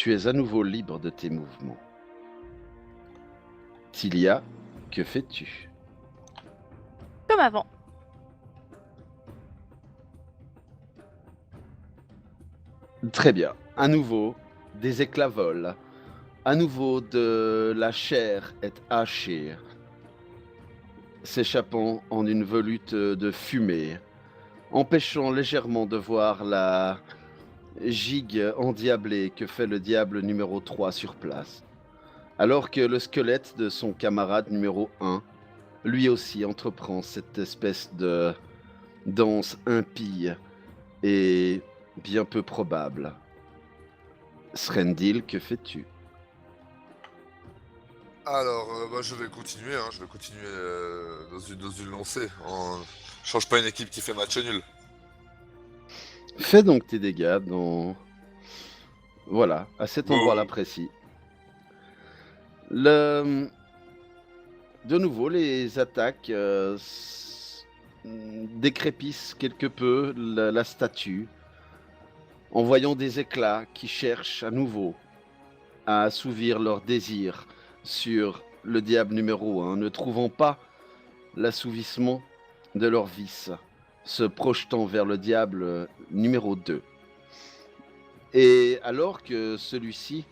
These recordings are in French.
Tu es à nouveau libre de tes mouvements. Tilia, que fais-tu? Comme avant. Très bien. À nouveau, des éclats volent. À nouveau, de la chair est hachée, s'échappant en une volute de fumée, empêchant légèrement de voir la gigue endiablée que fait le diable numéro 3 sur place. Alors que le squelette de son camarade numéro 1, lui aussi entreprend cette espèce de danse impie et bien peu probable. Srendil, que fais-tu? Alors, je vais continuer, je vais continuer dans une lancée. Je change pas une équipe qui fait match nul. Fais donc tes dégâts dans... Voilà, à cet endroit-là Bon, précis. Le... De nouveau, les attaques décrépissent quelque peu la statue, en voyant des éclats qui cherchent à nouveau à assouvir leur désir sur le diable numéro 1, ne trouvant pas l'assouvissement de leur vice, se projetant vers le diable numéro 2. Et alors que celui-ci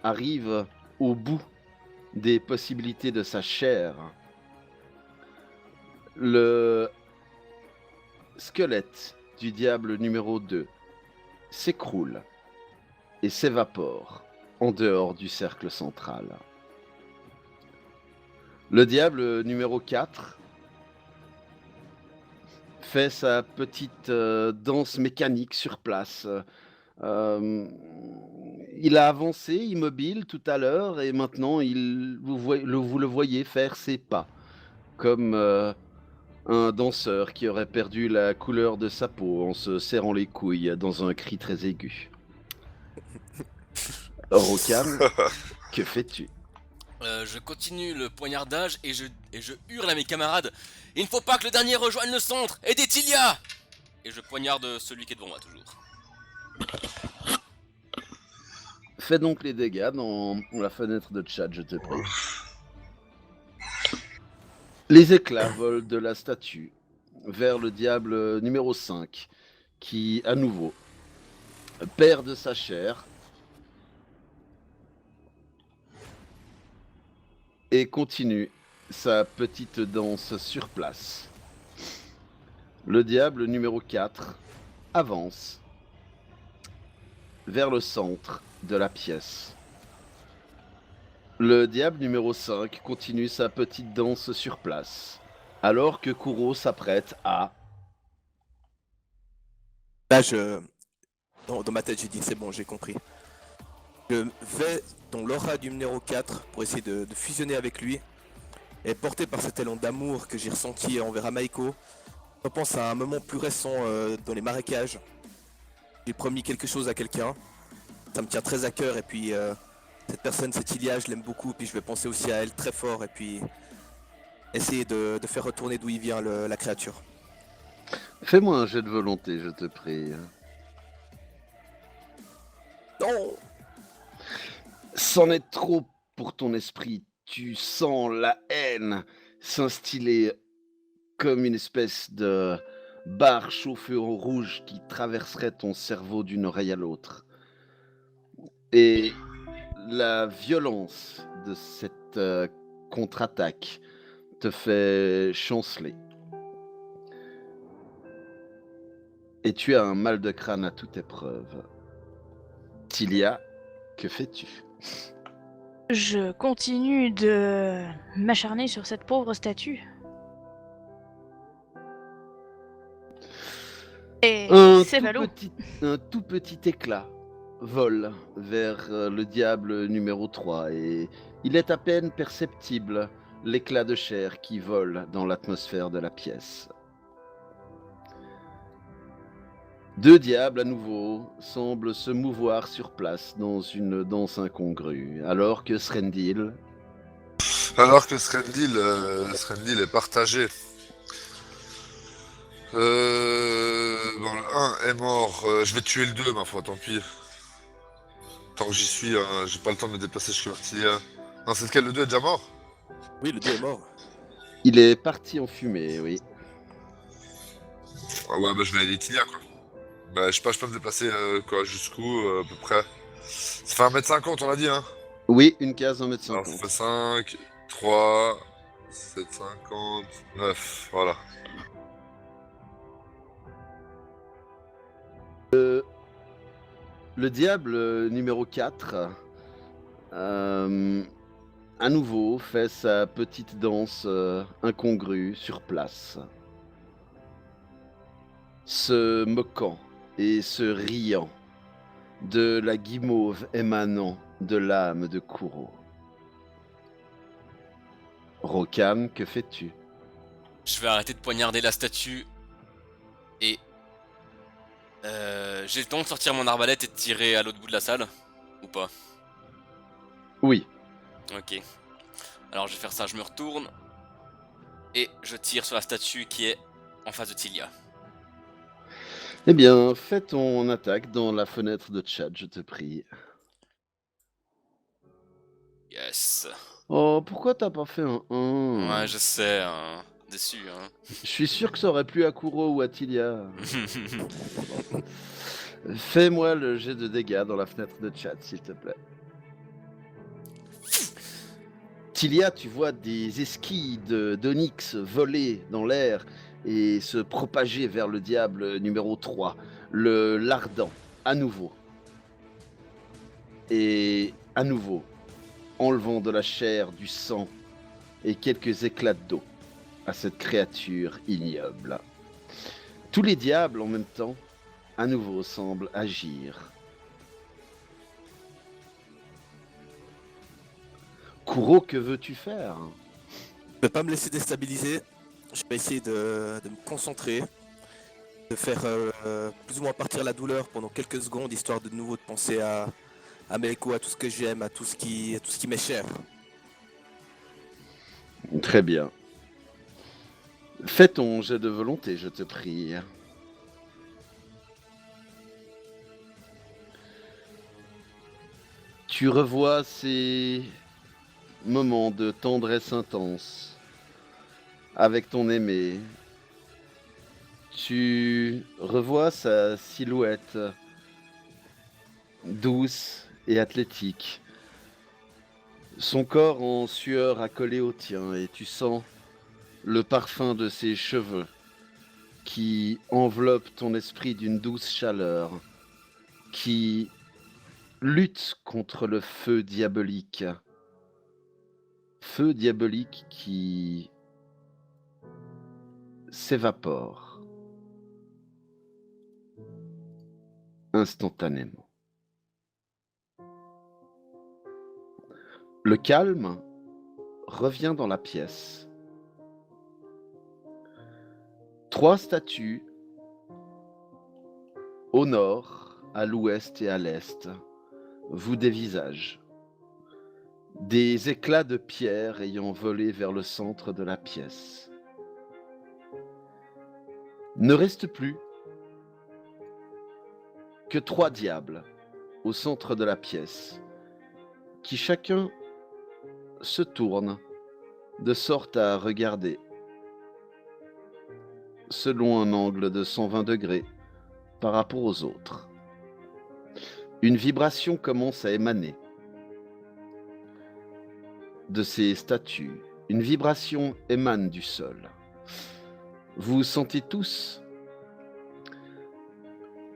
arrive au bout des possibilités de sa chair, le squelette du diable numéro 2 s'écroule et s'évapore en dehors du cercle central. Le diable numéro 4 fait sa petite danse mécanique sur place. Il a avancé immobile tout à l'heure et maintenant vous le voyez faire ses pas, comme un danseur qui aurait perdu la couleur de sa peau en se serrant les couilles dans un cri très aigu. Rokan, que fais-tu? Je continue le poignardage et je hurle à mes camarades. Il ne faut pas que le dernier rejoigne le centre. Aidez Tilia. Et je poignarde celui qui est devant moi toujours. Fais donc les dégâts dans la fenêtre de chat, je te prie. Les éclats volent de la statue vers le diable numéro 5, qui, à nouveau, perd de sa chair et continue sa petite danse sur place. Le diable numéro 4 avance vers le centre de la pièce. Le diable numéro 5 continue sa petite danse sur place, alors que Kuro s'apprête à... Là, dans ma tête, j'ai dit c'est bon, j'ai compris. Je vais dans l'aura du numéro 4 pour essayer de fusionner avec lui. Et porté par cet élan d'amour que j'ai ressenti envers Amaiko, je repense à un moment plus récent dans les marécages. J'ai promis quelque chose à quelqu'un. Ça me tient très à cœur et puis cette personne, cette Ilia, je l'aime beaucoup. Puis je vais penser aussi à elle très fort et puis essayer de faire retourner d'où il vient la créature. Fais-moi un jet de volonté, je te prie. Non! C'en est trop pour ton esprit. Tu sens la haine s'instiller comme une espèce de barre chauffée au rouge qui traverserait ton cerveau d'une oreille à l'autre. Et la violence de cette contre-attaque te fait chanceler. Et tu as un mal de crâne à toute épreuve. Tilia, que fais-tu? Je continue de m'acharner sur cette pauvre statue. Et c'est ballot. Un tout petit éclat vole vers le diable numéro 3 et il est à peine perceptible l'éclat de chair qui vole dans l'atmosphère de la pièce. Deux diables à nouveau semblent se mouvoir sur place dans une danse incongrue, alors que Srendil... Alors que Srendil est partagé. Bon, le 1 est mort. Je vais tuer le 2, ma foi, tant pis. Tant que j'y suis, j'ai pas le temps de me déplacer jusqu'à Tilia. Non, c'est lequel? Le 2 est déjà mort? Oui, le 2 est mort. Il est parti en fumée, oui. Ah ouais, bah je vais aller Tilia, quoi. Bah, je sais pas, je peux me déplacer, quoi, jusqu'où, à peu près. Ça fait 1m50, on l'a dit, hein. Oui, une case, 1 mètre Alors, ça 50. fait 5, 3, 7,50, 9, voilà. Le diable numéro 4, à nouveau, fait sa petite danse incongrue sur place, se moquant et se riant de la guimauve émanant de l'âme de Kuro. Rokan, que fais-tu? Je vais arrêter de poignarder la statue. Et... j'ai le temps de sortir mon arbalète et de tirer à l'autre bout de la salle? Ou pas? Oui, Ok. Alors je vais faire ça, je me retourne. Et je tire sur la statue qui est en face de Tilia. eh bien, fais ton attaque dans la fenêtre de chat, je te prie. Yes. Oh, pourquoi t'as pas fait un 1? Ouais, je sais, hein. Déçu, hein. Je suis sûr que ça aurait plu à Kuro ou à Tilia. Fais-moi le jet de dégâts dans la fenêtre de chat, s'il te plaît. Tilia, tu vois des esquilles d'onyx voler dans l'air et se propager vers le diable numéro 3, le Lardent, à nouveau. Et à nouveau, enlevant de la chair, du sang et quelques éclats d'eau à cette créature ignoble. Tous les diables, en même temps, à nouveau semblent agir. Kuro, que veux-tu faire? Je vais pas me laisser déstabiliser. Je vais essayer de me concentrer, de faire plus ou moins partir la douleur pendant quelques secondes, histoire de nouveau de penser à Meiko, à tout ce que j'aime, à tout ce qui m'est cher. Très bien. Fais ton jet de volonté, je te prie. Tu revois ces moments de tendresse intense avec ton aimé. Tu revois sa silhouette douce et athlétique. Son corps en sueur accolé au tien et tu sens le parfum de ses cheveux qui enveloppe ton esprit d'une douce chaleur, qui lutte contre le feu diabolique. Feu diabolique qui s'évapore instantanément. Le calme revient dans la pièce. 3 statues au nord, à l'ouest et à l'est vous dévisagent. Des éclats de pierre ayant volé vers le centre de la pièce. Ne reste plus que 3 diables au centre de la pièce, qui chacun se tourne de sorte à regarder selon un angle de 120 degrés par rapport aux autres. Une vibration commence à émaner de ces statues. Une vibration émane du sol. Vous sentez tous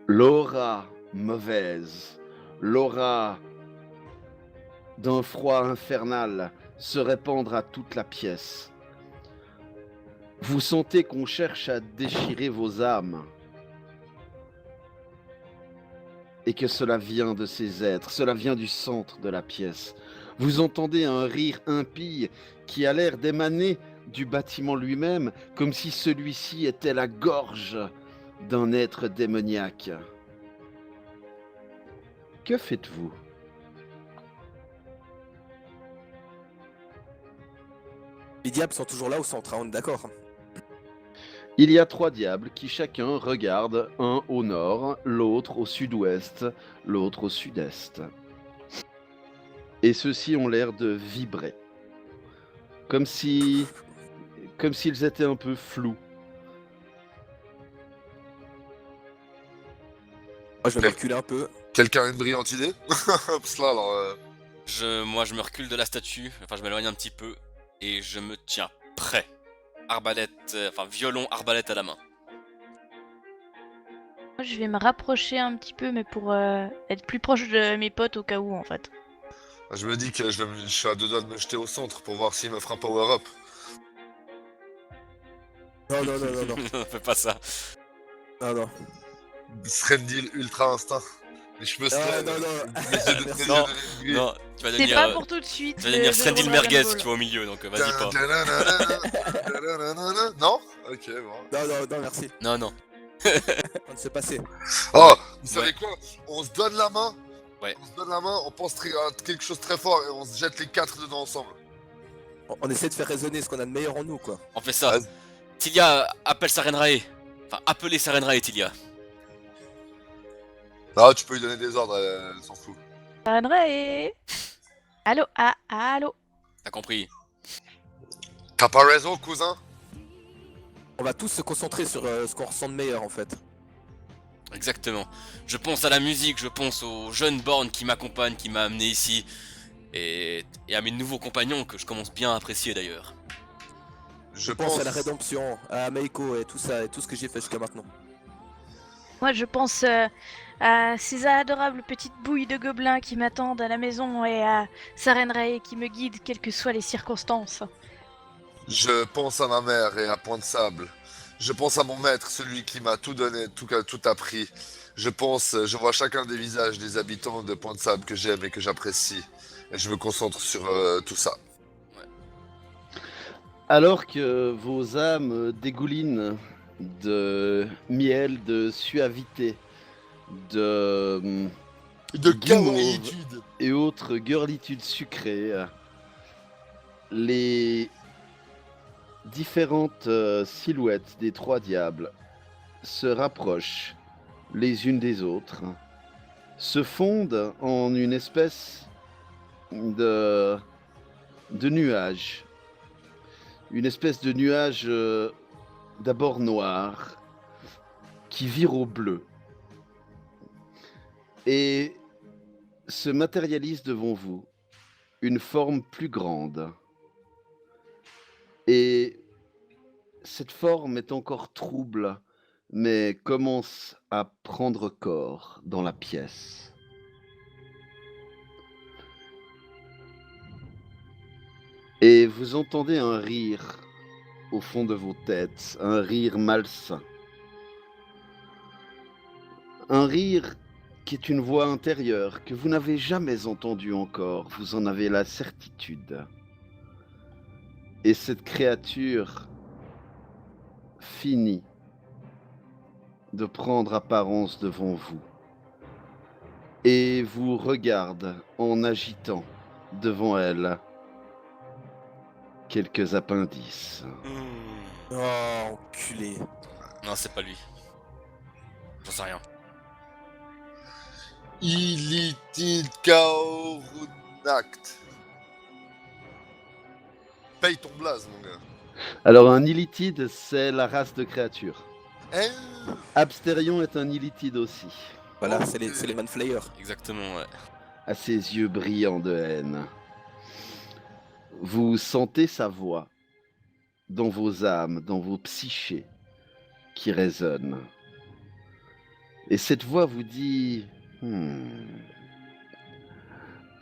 l'aura mauvaise, l'aura d'un froid infernal se répandre à toute la pièce. Vous sentez qu'on cherche à déchirer vos âmes et que cela vient de ces êtres, cela vient du centre de la pièce. Vous entendez un rire impie qui a l'air d'émaner du bâtiment lui-même, comme si celui-ci était la gorge d'un être démoniaque. Que faites-vous? Les diables sont toujours là au centre, hein, on est d'accord? Il y a 3 diables qui chacun regardent, un au nord, l'autre au sud-ouest, l'autre au sud-est. et ceux-ci ont l'air de vibrer. Comme s'ils étaient un peu flous. Moi, je vais me reculer un peu. Quelqu'un a une brillante idée? Parce que là, alors... Moi, je me recule de la statue, enfin, je m'éloigne un petit peu, et je me tiens prêt. Arbalète, violon, arbalète à la main. Moi, je vais me rapprocher un petit peu, mais pour être plus proche de mes potes au cas où, en fait. je me dis que je suis à 2 doigts de me jeter au centre pour voir s'il me fera un power-up. Non, non, non, non, non. Fais pas ça. Non, non. Srendil ultra instinct. Les cheveux straight, non, non. les yeux de Merci. Non, non, tu vas C'est devenir, pas pour tout de suite. tu vas devenir le jeu de Srendil Dragon Merguez, Ball. tu vois, au milieu, donc vas-y pas. Non? Ok, bon. Non, non, non, merci. Non, non. On ne s'est passé. Oh, vous savez Ouais. quoi? On se donne la main. Ouais. On se donne la main, on pense à quelque chose de très fort et on se jette les 4 dedans ensemble. On essaie de faire résonner ce qu'on a de meilleur en nous, quoi. On fait ça. Vas-y. Tilia, appelle Sarenrae. Enfin, appelez Sarenrae, Tilia. Ah, tu peux lui donner des ordres, elle s'en fout. André. Allô, allô. T'as compris? T'as pas raison, cousin? On va tous se concentrer sur ce qu'on ressent de meilleur, en fait. Exactement. Je pense à la musique, je pense aux jeunes bornes qui m'accompagnent, qui m'a amené ici. Et à mes nouveaux compagnons que je commence bien à apprécier d'ailleurs. Je Pense à la rédemption, à Meiko et tout ça, et tout ce que j'ai fait jusqu'à maintenant. Moi, je pense à ces adorables petites bouilles de gobelins qui m'attendent à la maison et à Sarenrae qui me guide quelles que soient les circonstances. Je pense à ma mère et à Point de Sable. Je pense à mon maître, celui qui m'a tout donné, tout appris. Je vois chacun des visages des habitants de Point de Sable que j'aime et que j'apprécie. Et je me concentre sur tout ça. Alors que vos âmes dégoulinent de miel, de suavité, de guimauve et autres girlitudes sucrées, les différentes silhouettes des 3 diables se rapprochent les unes des autres, se fondent en une espèce de nuage. Une espèce de nuage d'abord noir qui vire au bleu et se matérialise devant vous une forme plus grande. Et cette forme est encore trouble, mais commence à prendre corps dans la pièce. Et vous entendez un rire au fond de vos têtes, un rire malsain. Un rire qui est une voix intérieure que vous n'avez jamais entendue encore, vous en avez la certitude. Et cette créature finit de prendre apparence devant vous et vous regarde en agitant devant elle quelques appendices. Oh, enculé. Non, c'est pas lui. J'en sais rien. Ilitid Kaorunakt. Paye ton blaze, mon gars. Alors un illithide, c'est la race de créature. Hein? Absterion est un illithide aussi, Voilà, c'est les Manflayers. Exactement, ouais. à ses yeux brillants de haine. Vous sentez sa voix dans vos âmes, dans vos psychés, qui résonne. Et cette voix vous dit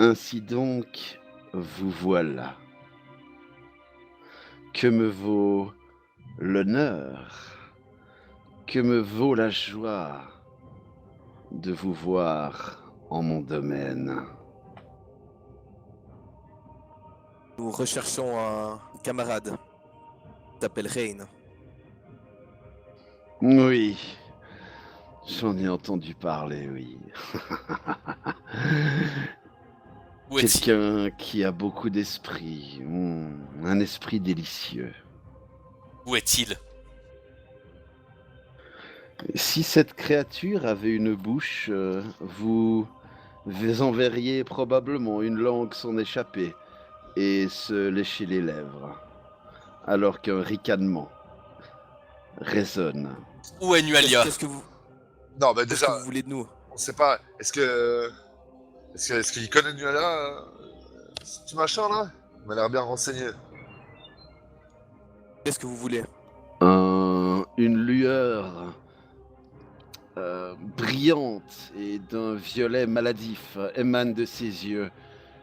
ainsi donc, vous voilà. Que me vaut l'honneur, que me vaut la joie de vous voir en mon domaine. Nous recherchons un camarade. Il s'appelle Rain. Oui, j'en ai entendu parler, oui. Où est-il? Quelqu'un qui a beaucoup d'esprit, un esprit délicieux. Où est-il? Si cette créature avait une bouche, vous Vous enverriez probablement une langue s'en échapper et se lécher les lèvres, alors qu'un ricanement résonne. Où est Nualia? Qu'est-ce que vous, Non, mais qu'est-ce que déjà, vous voulez de nous? on sait pas. Est-ce qu'il connaît Nuala, ce petit machin là? Il m'a l'air bien renseigné. Qu'est-ce que vous voulez? Une lueur brillante et d'un violet maladif émane de ses yeux,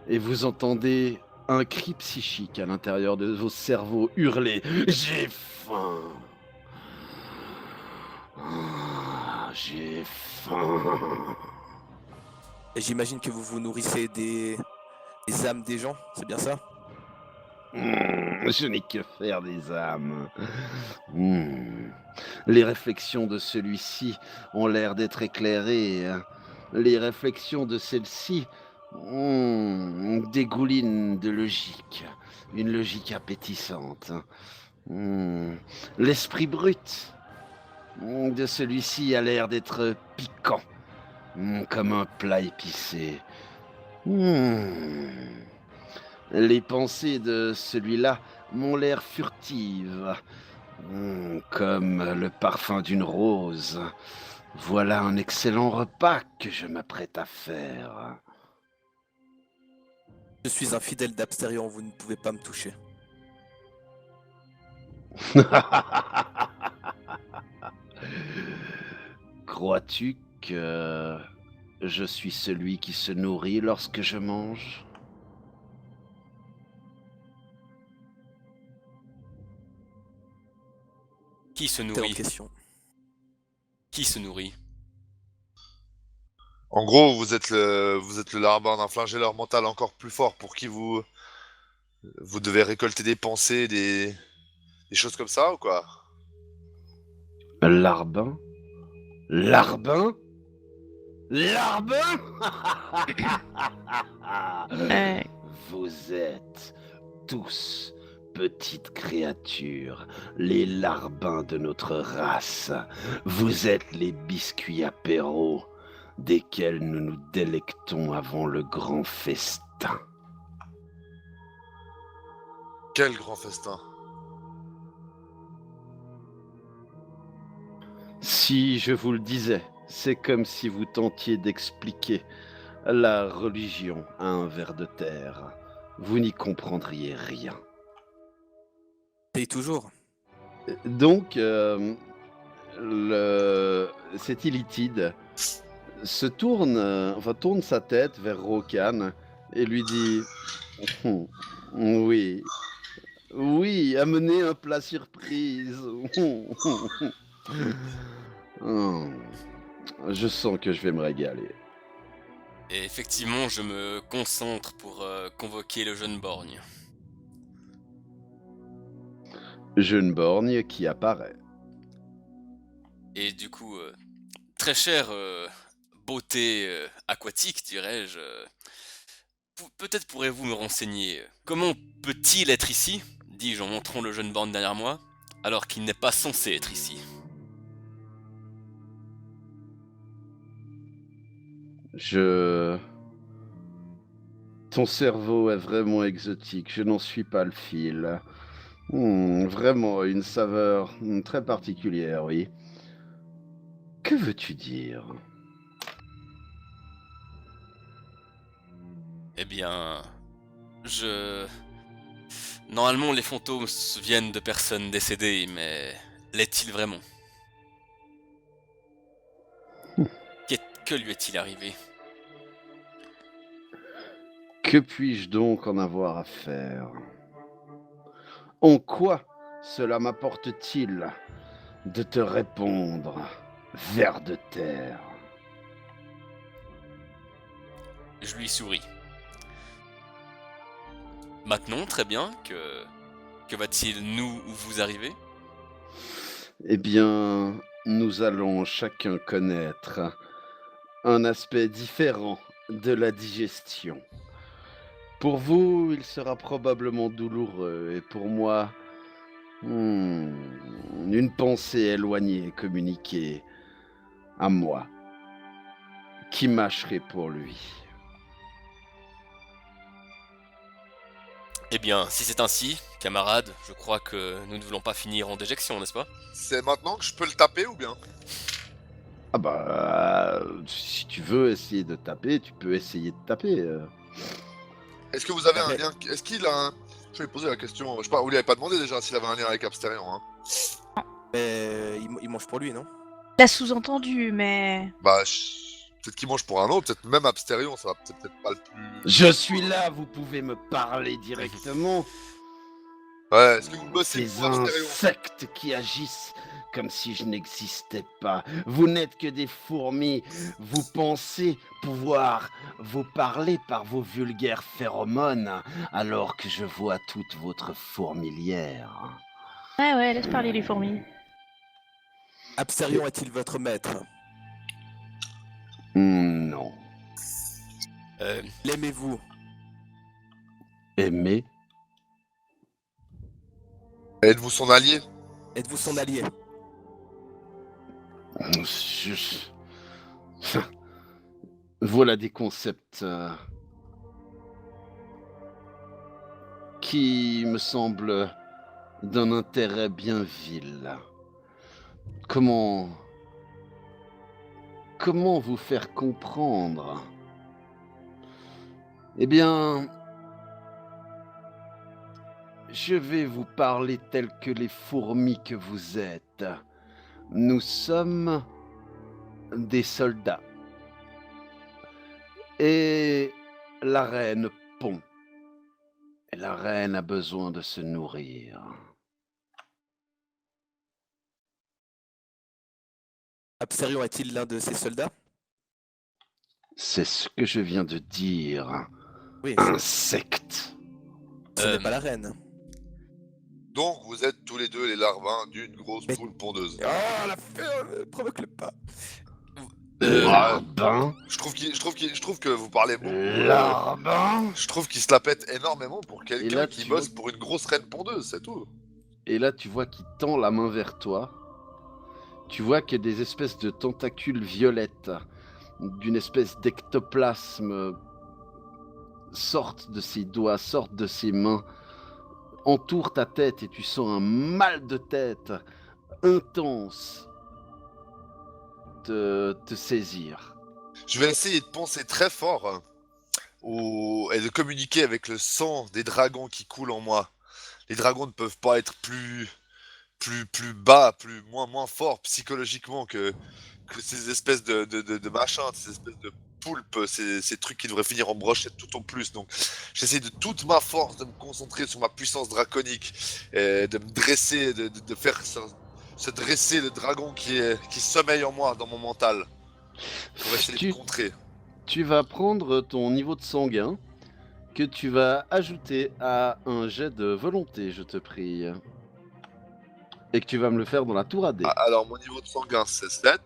et vous entendez un cri psychique à l'intérieur de vos cerveaux hurler « J'ai faim! J'ai faim! » Et j'imagine que vous vous nourrissez des âmes des gens, c'est bien ça? Je n'ai que faire des âmes. Les réflexions de celui-ci ont l'air d'être éclairées. Les réflexions de celle-ci dégoulinent de logique. Une logique appétissante. L'esprit brut de celui-ci a l'air d'être piquant, comme un plat épicé. Les pensées de celui-là m'ont l'air furtives, comme le parfum d'une rose. Voilà un excellent repas que je m'apprête à faire. Je suis un fidèle d'Absterion, vous ne pouvez pas me toucher. Crois-tu que je suis celui qui se nourrit lorsque je mange ? Qui se Excellente nourrit? question. Qui se nourrit? En gros, vous êtes le larbin d'un flagelleur mental encore plus fort pour qui vous devez récolter des pensées, des choses comme ça ou quoi? Larbin ? Larbin ? Larbin ? Vous êtes tous petites créatures, les larbins de notre race. Vous êtes les biscuits apéros desquels nous nous délectons avant le grand festin. Quel grand festin! Si je vous le disais, c'est comme si vous tentiez d'expliquer la religion à un ver de terre. Vous n'y comprendriez rien. Paye toujours. Donc, cet illithide se tourne sa tête vers Rokan et lui dit Oui, oui, amenez un plat surprise. Je sens que je vais me régaler. Et effectivement, je me concentre pour convoquer le jeune borgne. Jeune borgne qui apparaît. Et du coup, très chère beauté aquatique, dirais-je, peut-être pourrez-vous me renseigner. Comment peut-il être ici, dis-je en montrant le jeune borgne derrière moi, alors qu'il n'est pas censé être ici? Ton cerveau est vraiment exotique, je n'en suis pas le fil. Vraiment une saveur très particulière, oui. Que veux-tu dire? Eh bien, Normalement, les fantômes viennent de personnes décédées, mais l'est-il vraiment? Que lui est-il arrivé? Que puis-je donc en avoir à faire? En quoi cela m'apporte-t-il de te répondre, ver de terre? Je lui souris. Maintenant, très bien, que va-t-il nous ou vous arriver? Eh bien, nous allons chacun connaître un aspect différent de la digestion. Pour vous, il sera probablement douloureux, et pour moi, une pensée éloignée communiquée à moi, qui mâcherai pour lui. Eh bien, si c'est ainsi, camarade, je crois que nous ne voulons pas finir en déjection, n'est-ce pas? C'est maintenant que je peux le taper ou bien? Ah bah, si tu veux essayer de taper, tu peux essayer de taper. Est-ce que vous avez un Arrête. lien? Est-ce qu'il a un... Je vais poser la question. Je sais pas, vous lui avez pas demandé déjà s'il avait un lien avec Absterion, hein? Mais il mange pour lui, non? L'a sous-entendu, mais. Bah, peut-être qu'il mange pour un autre, peut-être même Absterion, ça va peut-être pas le plus... Je suis là, vous pouvez me parler directement. Ouais, est-ce que vous bossez Ces pour Absterion? insectes qui agissent comme si je n'existais pas. Vous n'êtes que des fourmis. Vous pensez pouvoir vous parler par vos vulgaires phéromones, alors que je vois toute votre fourmilière. Ouais, laisse parler les fourmis. Absterion est-il votre maître? Non. L'aimez-vous? Aimer? Êtes-vous son allié? Êtes-vous son allié? Je- Voilà des concepts qui me semblent d'un intérêt bien vil. Comment vous faire comprendre? Eh bien, je vais vous parler tel que les fourmis que vous êtes. Nous sommes des soldats. Et la reine pond. Et la reine a besoin de se nourrir. Absterion est-il l'un de ses soldats? C'est ce que je viens de dire. Oui, Insecte. ce Euh, n'est pas la reine. Donc, vous êtes tous les deux les larvins d'une grosse Mais- poule pondeuse. Oh, la fée, provoque-le pas. Larbin. Je trouve que vous parlez beaucoup. Larbin. Je trouve qu'il se la pète énormément pour Et quelqu'un là, qui tu bosse vois- pour une grosse reine pondeuse, c'est tout. Et là, tu vois qu'il tend la main vers toi. Tu vois que des espèces de tentacules violettes, d'une espèce d'ectoplasme, sortent de ses doigts, sortent de ses mains, entourent ta tête et tu sens un mal de tête intense te saisir. Je vais essayer de penser très fort et de communiquer avec le sang des dragons qui coulent en moi. Les dragons ne peuvent pas être plus bas, moins forts psychologiquement que ces espèces de machins, ces espèces de poulpes, ces trucs qui devraient finir en brochette tout en plus. Donc j'essaie de toute ma force de me concentrer sur ma puissance draconique, et de me dresser, de faire se dresser le dragon qui sommeille en moi, dans mon mental, pour essayer de Tu, contrer. tu vas prendre ton niveau de sanguin que tu vas ajouter à un jet de volonté, je te prie. Et que tu vas me le faire dans la tour AD. Alors mon niveau de sanguin c'est 7.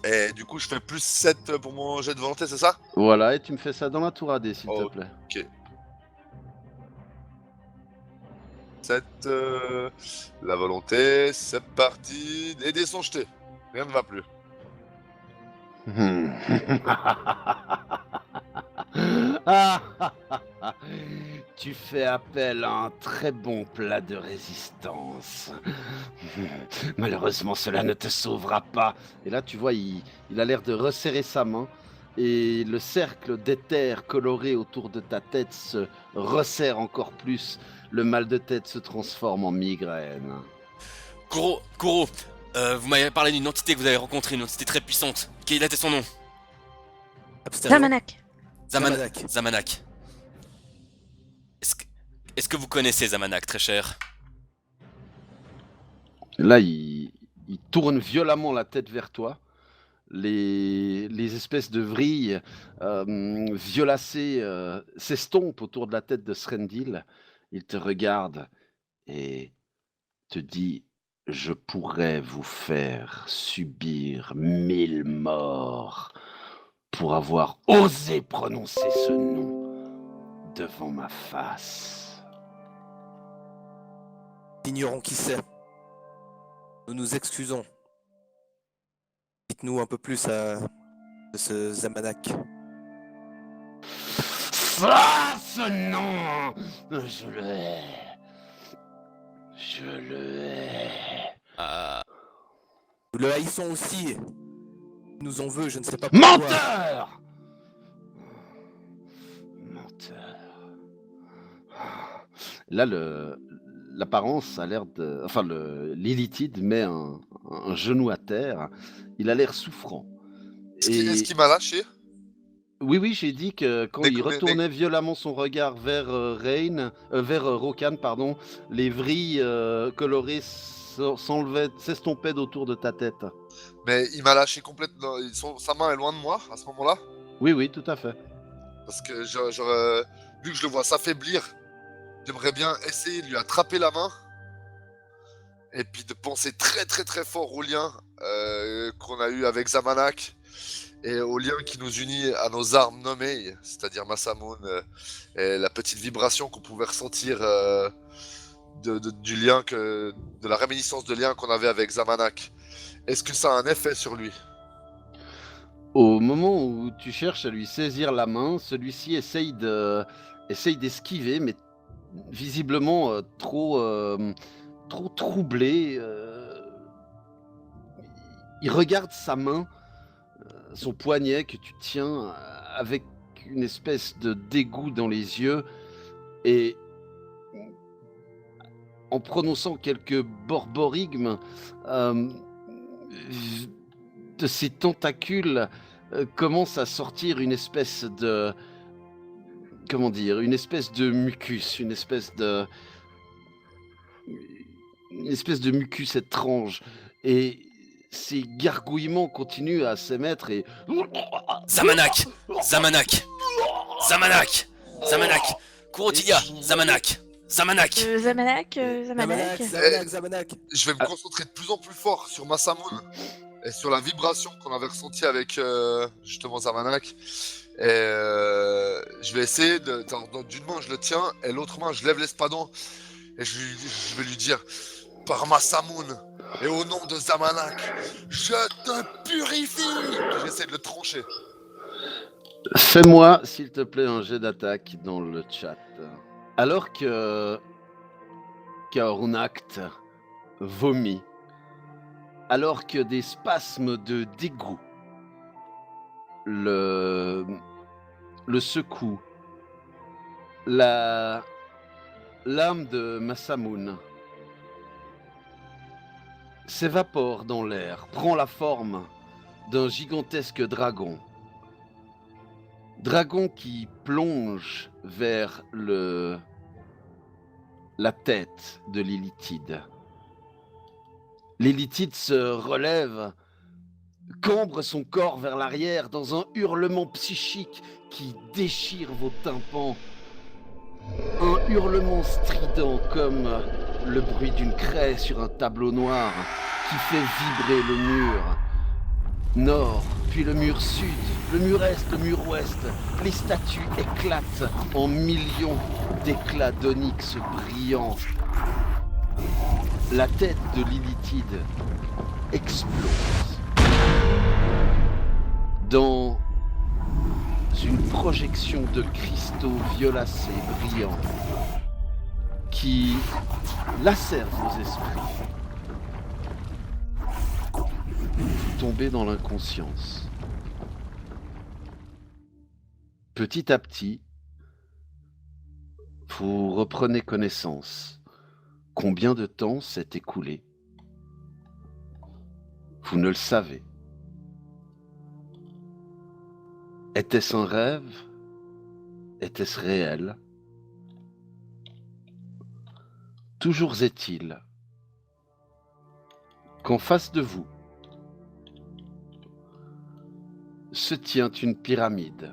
Et du coup je fais plus 7 pour mon jet de volonté, c'est ça? Voilà, et tu me fais ça dans la tour AD, s'il te Oh. plaît. 7, la volonté, c'est parti. Les dés sont jetés. Rien ne va plus. Tu fais appel à un très bon plat de résistance. Malheureusement, cela ne te sauvera pas. Et là, tu vois, il a l'air de resserrer sa main. Et le cercle d'éther coloré autour de ta tête se resserre encore plus. Le mal de tête se transforme en migraine. Kuro, vous m'avez parlé d'une entité que vous avez rencontrée, une entité très puissante. Quel était son nom? Absterion. Zamanak. Zamanak. Zamanak. Est-ce que vous connaissez Zamanak, très cher? Là, il tourne violemment la tête vers toi. Les espèces de vrilles violacées s'estompent autour de la tête de Srendil. Il te regarde et te dit: je pourrais vous faire subir 1000 morts pour avoir osé prononcer ce nom devant ma face. Ignorons qui c'est. Nous nous excusons. Dites-nous un peu plus de ce Zamanak. Ah, ce nom. Je le hais. Je le hais. Ah, Nous le haïssons aussi. Il nous en veut, je ne sais pas pourquoi. Menteur. Menteur. Là, l'apparence a l'air de... Enfin, l'Illithide met un genou à terre. Il a l'air souffrant. Est-ce qu'il m'a lâché? Oui, j'ai dit que quand il Découvrez- retournait violemment son regard vers vers Rokan, pardon, les vrilles colorées s'estompaient autour de ta tête. Mais il m'a lâché complètement. Sa main est loin de moi à ce moment-là. Oui, tout à fait. Parce que vu que je le vois s'affaiblir, j'aimerais bien essayer de lui attraper la main. Et puis de penser très très très fort au lien qu'on a eu avec Zamanak. Et au lien qui nous unit à nos armes nommées, c'est-à-dire Masamune, et la petite vibration qu'on pouvait ressentir du lien de la réminiscence de lien qu'on avait avec Zamanak. Est-ce que ça a un effet sur lui? Au moment où tu cherches à lui saisir la main, celui-ci essaye d'esquiver, mais visiblement trop troublé. Il regarde sa main, son poignet que tu tiens avec une espèce de dégoût dans les yeux et en prononçant quelques borborigmes de ses tentacules commence à sortir une espèce de mucus, une espèce de mucus étrange et ces gargouillements continuent à s'émettre et Zamanak, Zamanak, Zamanak, Zamanak, Kurotiga, Zamanak, Zamanak. Zamanak. Zamanak. Je vais me concentrer de plus en plus fort sur Masamune et sur la vibration qu'on avait ressentie avec justement Zamanak. Et je vais essayer d'une main je le tiens et l'autre main je lève l'espadon et je vais lui dire par Masamune et au nom de Zamanak, je te purifie. J'essaie de le trancher. fais-moi s'il te plaît un jet d'attaque dans le chat. Alors que Kaornact vomit, alors que des spasmes de dégoût le secouent, l'âme de Masamune s'évapore dans l'air, prend la forme d'un gigantesque dragon. Dragon qui plonge vers la tête de l'Illithide. L'Illithide se relève, cambre son corps vers l'arrière dans un hurlement psychique qui déchire vos tympans. Un hurlement strident comme le bruit d'une craie sur un tableau noir qui fait vibrer le mur nord, puis le mur sud, le mur est, le mur ouest. Les statues éclatent en millions d'éclats d'onyx brillants. La tête de l'Illithide explose dans une projection de cristaux violacés brillants qui lacèrent vos esprits. Vous tombez dans l'inconscience. Petit à petit, vous reprenez connaissance. Combien de temps s'est écoulé? Vous ne le savez. Était-ce un rêve? Était-ce réel? Toujours est-il qu'en face de vous se tient une pyramide,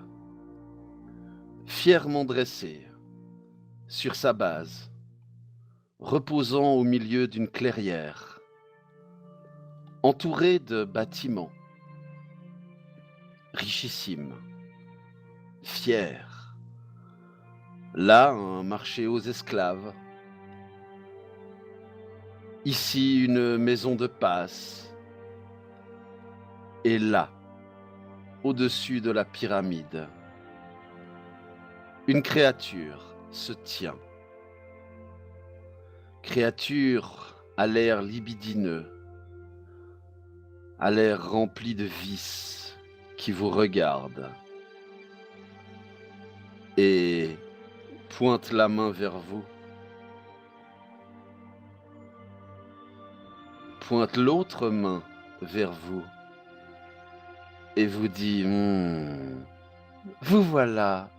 fièrement dressée sur sa base, reposant au milieu d'une clairière, entourée de bâtiments richissimes, fiers. Là, un marché aux esclaves. Ici, une maison de passe. Et là, au-dessus de la pyramide, une créature se tient. Créature à l'air libidineux, à l'air rempli de vices, qui vous regarde et pointe la main vers vous. Pointe l'autre main vers vous et vous dit vous voilà,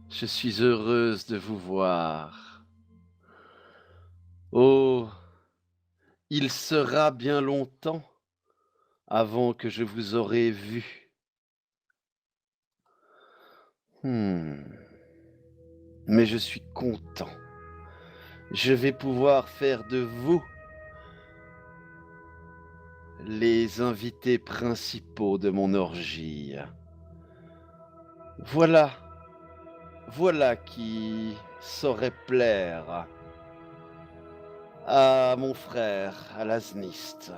je suis heureuse de vous voir. Oh, il sera bien longtemps avant que je vous aurai vu. Mais je suis content. Je vais pouvoir faire de vous les invités principaux de mon orgie. Voilà qui saurait plaire à mon frère, à l'Azniste,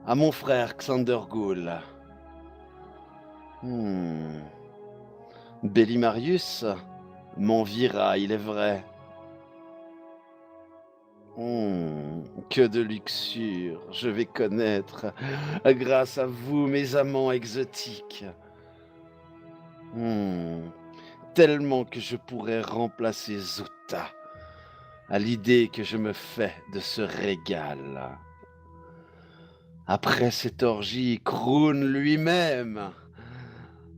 à mon frère Xander Ghoul. Bellimarius m'enviera, il est vrai. Que de luxure je vais connaître grâce à vous, mes amants exotiques. Tellement que je pourrais remplacer Zuta à l'idée que je me fais de ce régal. Après cette orgie, Kroon lui-même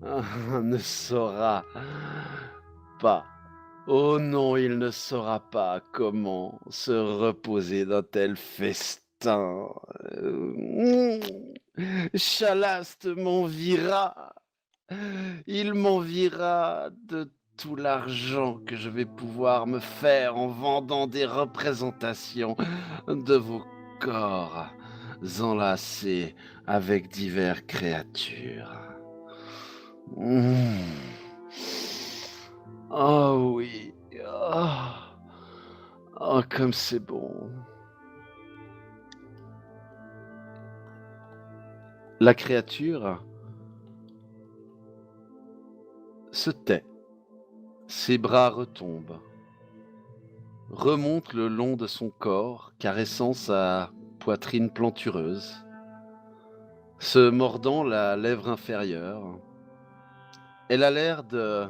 ne saura pas. Oh non, il ne saura pas comment se reposer d'un tel festin. Chalaste m'enviera. Il m'enviera de tout l'argent que je vais pouvoir me faire en vendant des représentations de vos corps enlacés avec diverses créatures. Oh oui. Oh, comme c'est bon. La créature se tait. Ses bras retombent. Remontent le long de son corps, caressant sa poitrine plantureuse. Se mordant la lèvre inférieure. Elle a l'air de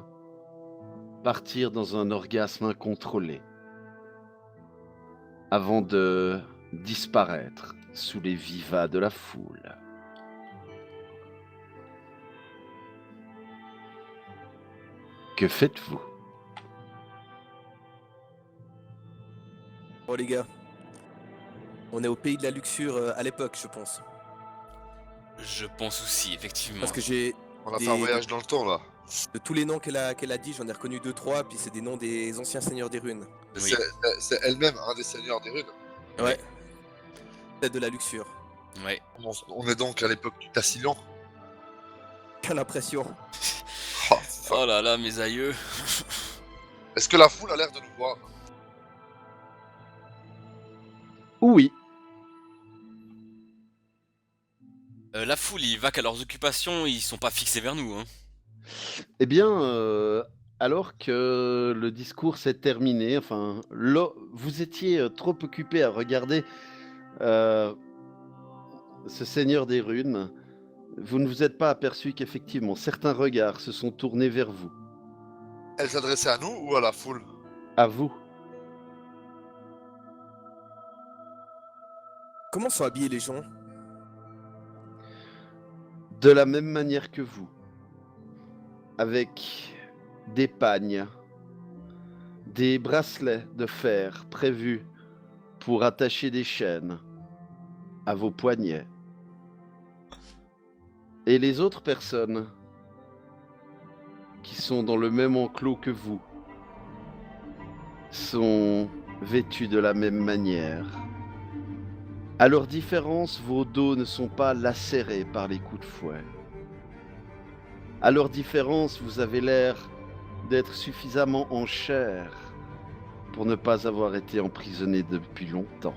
partir dans un orgasme incontrôlé avant de disparaître sous les vivas de la foule. Que faites-vous? Bon les gars, on est au pays de la luxure à l'époque, je pense. Je pense aussi, effectivement. Parce que j'ai On a fait un voyage dans le temps là. de tous les noms qu'elle a dit, j'en ai reconnu 2-3, puis c'est des noms des anciens seigneurs des runes. Oui. C'est elle-même un des seigneurs des runes. Ouais. Tête de la luxure. Ouais. On est donc à l'époque du Tassilian. Quelle impression. Oh, fuck. Oh là là, mes aïeux. Est-ce que la foule a l'air de nous voir? Oui. La foule, ils va qu'à leurs occupations, ils sont pas fixés vers nous. Hein. Eh bien, alors que le discours s'est terminé, enfin, vous étiez trop occupé à regarder ce seigneur des runes, vous ne vous êtes pas aperçu qu'effectivement, certains regards se sont tournés vers vous. Elle s'adressait à nous ou à la foule? À vous. Comment sont habillés les gens? De la même manière que vous. Avec des pagnes, des bracelets de fer prévus pour attacher des chaînes à vos poignets. Et les autres personnes qui sont dans le même enclos que vous sont vêtues de la même manière. À leur différence, vos dos ne sont pas lacérés par les coups de fouet. À leur différence, vous avez l'air d'être suffisamment en chair pour ne pas avoir été emprisonné depuis longtemps.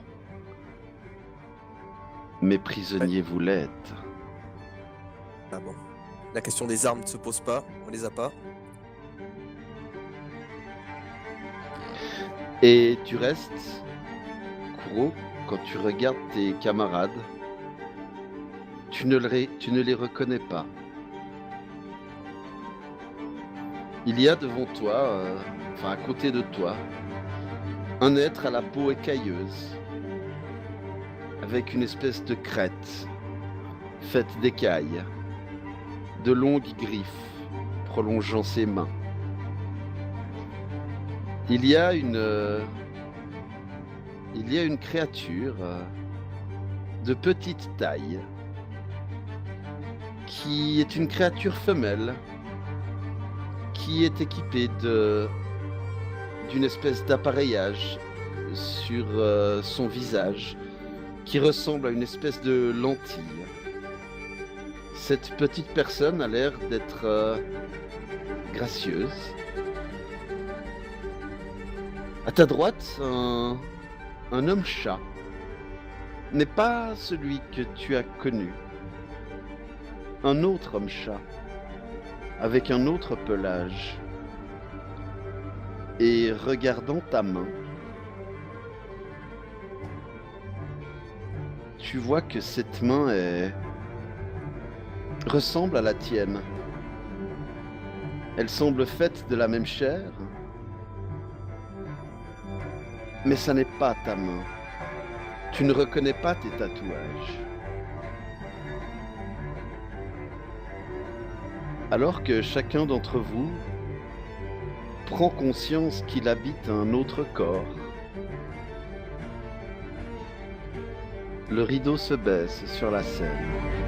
Mais prisonnier vous l'êtes. Ah bon. La question des armes ne se pose pas, on les a pas. Et tu restes, Kuro, quand tu regardes tes camarades, tu ne les reconnais pas. Il y a devant toi, enfin à côté de toi, un être à la peau écailleuse, avec une espèce de crête faite d'écailles, de longues griffes prolongeant ses mains. Il y a une créature de petite taille qui est une créature femelle qui est équipée d'une espèce d'appareillage sur son visage qui ressemble à une espèce de lentille. Cette petite personne a l'air d'être gracieuse. À ta droite, un homme-chat n'est pas celui que tu as connu. Un autre homme-chat, avec un autre pelage. Et regardant ta main, tu vois que cette main ressemble à la tienne. Elle semble faite de la même chair, mais ça n'est pas ta main. Tu ne reconnais pas tes tatouages. Alors que chacun d'entre vous prend conscience qu'il habite un autre corps, le rideau se baisse sur la scène.